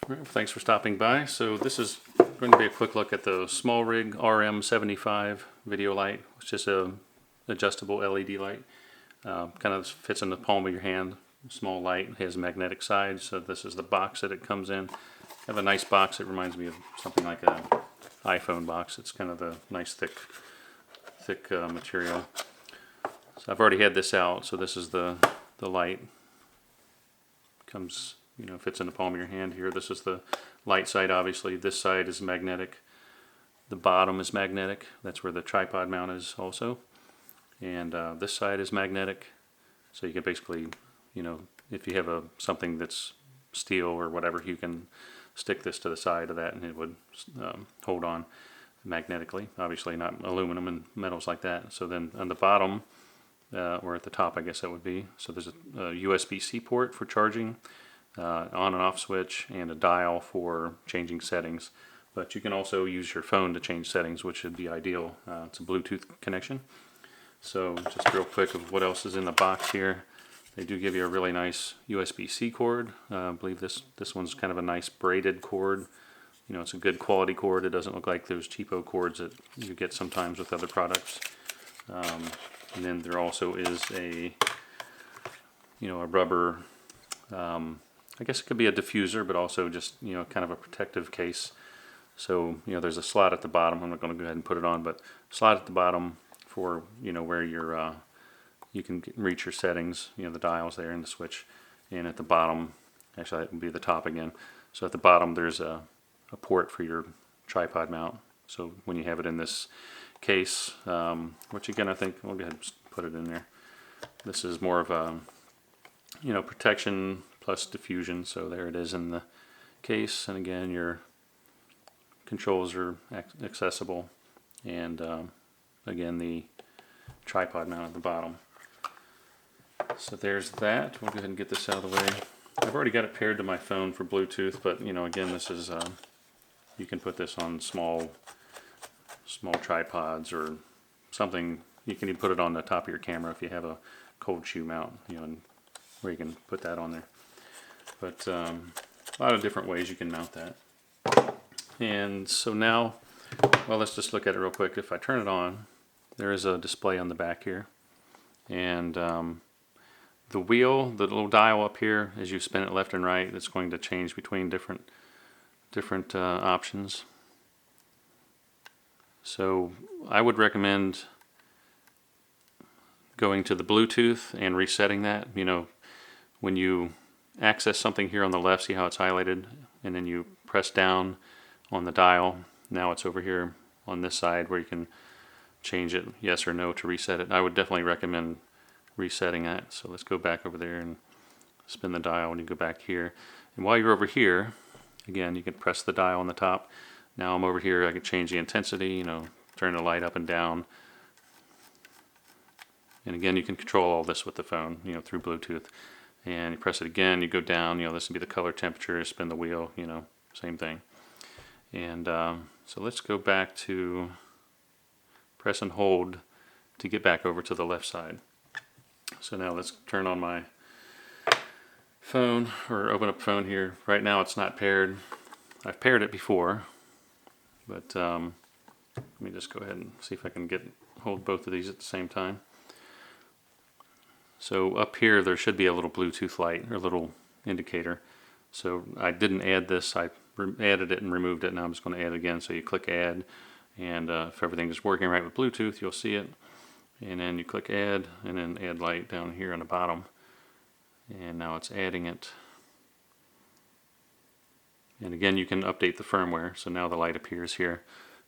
Well, thanks for stopping by. So this is going to be a quick look at the SmallRig RM75 video light. It's just a adjustable LED light. Kind of fits in the palm of your hand. Small light, has a magnetic side, so this is the box that it comes in. I have a nice box. It reminds me of something like an iPhone box. It's kind of a nice thick material. So I've already had this out, so this is the light. Comes, fits in the palm of your hand here. This is the light side, obviously. This side is magnetic. The bottom is magnetic. That's where the tripod mount is also. And this side is magnetic. So you can basically, if you have something that's steel or whatever, you can stick this to the side of that and it would hold on magnetically. Obviously not aluminum and metals like that. So then on the bottom, or at the top, I guess that would be. So there's a USB-C port for charging, on and off switch, and a dial for changing settings. But you can also use your phone to change settings, which would be ideal. It's a Bluetooth connection. So just real quick of what else is in the box here. They do give you a really nice USB-C cord. I believe this one's kind of a nice braided cord. It's a good quality cord. It doesn't look like those cheapo cords that you get sometimes with other products. And then there also is a rubber, I guess it could be a diffuser, but also just, kind of a protective case. So, there's a slot at the bottom. I'm not going to go ahead and put it on, but slot at the bottom for, where you can reach your settings, the dials there and the switch. And at the bottom, actually that would be the top again. So at the bottom there's a port for your tripod mount. So when you have it in this case, which again I think we'll go ahead and put it in there. This is more of a protection plus diffusion. So there it is in the case, and again your controls are accessible, and again the tripod mount at the bottom. So there's that. We'll go ahead and get this out of the way. I've already got it paired to my phone for Bluetooth, but again this is you can put this on small tripods or something. You can even put it on the top of your camera if you have a cold shoe mount, and where you can put that on there. But a lot of different ways you can mount that. And so now, well, let's just look at it real quick. If I turn it on, there is a display on the back here, and the wheel, the little dial up here, as you spin it left and right, it's going to change between different options. So I would recommend going to the Bluetooth and resetting that. When you access something here on the left, see how it's highlighted, and then you press down on the dial. Now it's over here on this side where you can change it yes or no to reset it. I would definitely recommend resetting that. So let's go back over there and spin the dial, and you go back here. And while you're over here, again, you can press the dial on the top. Now I'm over here, I can change the intensity, turn the light up and down. And again, you can control all this with the phone, through Bluetooth. And you press it again, you go down, this would be the color temperature, spin the wheel, same thing. And so let's go back to press and hold to get back over to the left side. So now let's turn on my phone, or open up phone here. Right now it's not paired. I've paired it before, but let me just go ahead and see if I can hold both of these at the same time. So up here there should be a little Bluetooth light, or a little indicator. So I didn't add this, I added it and removed it. Now I'm just going to add it again. So you click add, and if everything is working right with Bluetooth, you'll see it. And then you click add, and then add light down here on the bottom. And now it's adding it. And again, you can update the firmware. So now the light appears here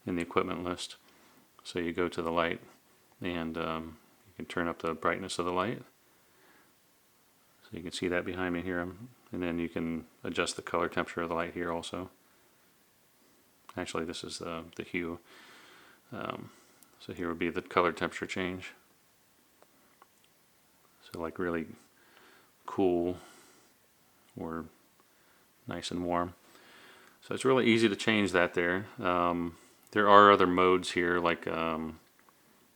in the equipment list. So you go to the light, and you can turn up the brightness of the light. So you can see that behind me here. And then you can adjust the color temperature of the light here also. Actually, this is the hue. So here would be the color temperature change. So like really cool or nice and warm. So it's really easy to change that there. There are other modes here, like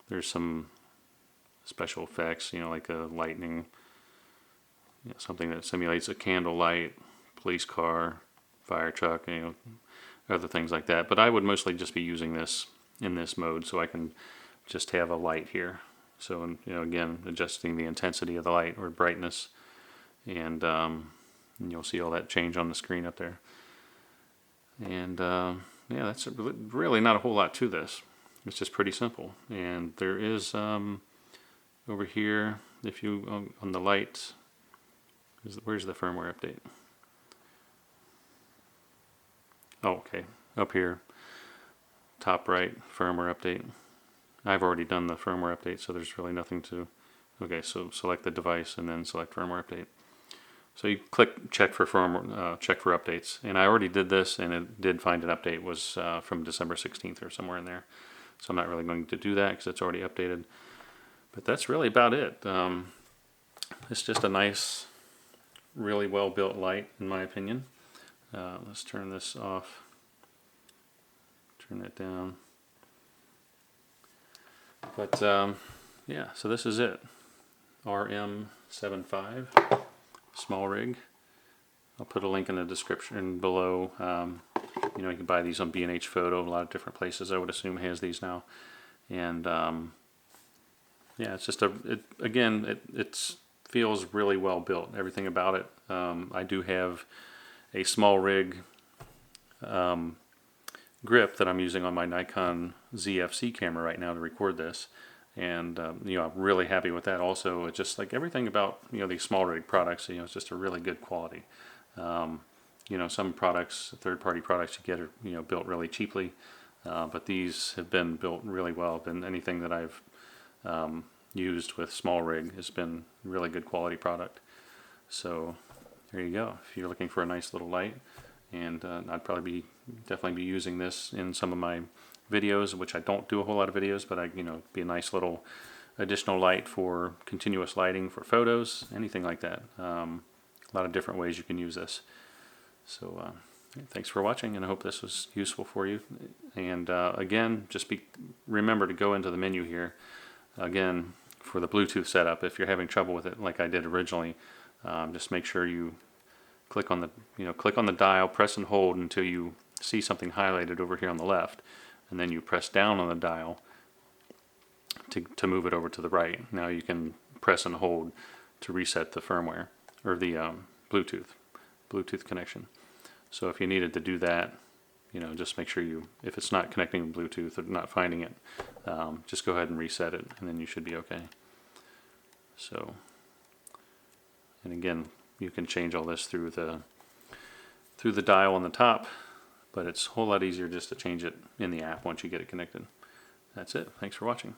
there's some special effects, like a lightning, something that simulates a candle light, police car, fire truck, you know, other things like that. But I would mostly just be using this in this mode, so I can just have a light here. So, you know, again, adjusting the intensity of the light or brightness, and you'll see all that change on the screen up there. And yeah, that's really not a whole lot to this. It's just pretty simple. And there is over here, if you on the light, where's the firmware update? Oh, okay, up here, top right, firmware update. I've already done the firmware update, so there's really nothing to. Okay, so select the device and then select firmware update. So you click check for firmware, check for updates, and I already did this, and it did find an update. Was from December 16th or somewhere in there. So I'm not really going to do that because it's already updated. But that's really about it. It's just a nice, really well built light, in my opinion. Let's turn this off. Turn that down. But yeah, so this is it. RM75 SmallRig. I'll put a link in the description below. You know, you can buy these on B&H Photo. A lot of different places, I would assume, has these now. And yeah, it's just it feels really well built. Everything about it. I do have a SmallRig grip that I'm using on my Nikon Z camera right now to record this, and you know, I'm really happy with that. Also, it's just like everything about, you know, these SmallRig products, you know, it's just a really good quality. You know, some products, third-party products you get are, you know, built really cheaply, but these have been built really well. And anything that I've used with SmallRig has been really good quality product. So there you go. If you're looking for a nice little light, and I'd probably definitely be using this in some of my videos, which I don't do a whole lot of videos, but you know, be a nice little additional light for continuous lighting for photos, anything like that. A lot of different ways you can use this. So thanks for watching, and I hope this was useful for you. And again, just remember to go into the menu here. Again, for the Bluetooth setup, if you're having trouble with it like I did originally, just make sure you click on the dial, press and hold until you see something highlighted over here on the left, and then you press down on the dial to move it over to the right. Now you can press and hold to reset the firmware or the Bluetooth connection. So if you needed to do that, you know, just make sure if it's not connecting to Bluetooth or not finding it, just go ahead and reset it, and then you should be okay. So, and again, you can change all this through the dial on the top, but it's a whole lot easier just to change it in the app once you get it connected. That's it. Thanks for watching.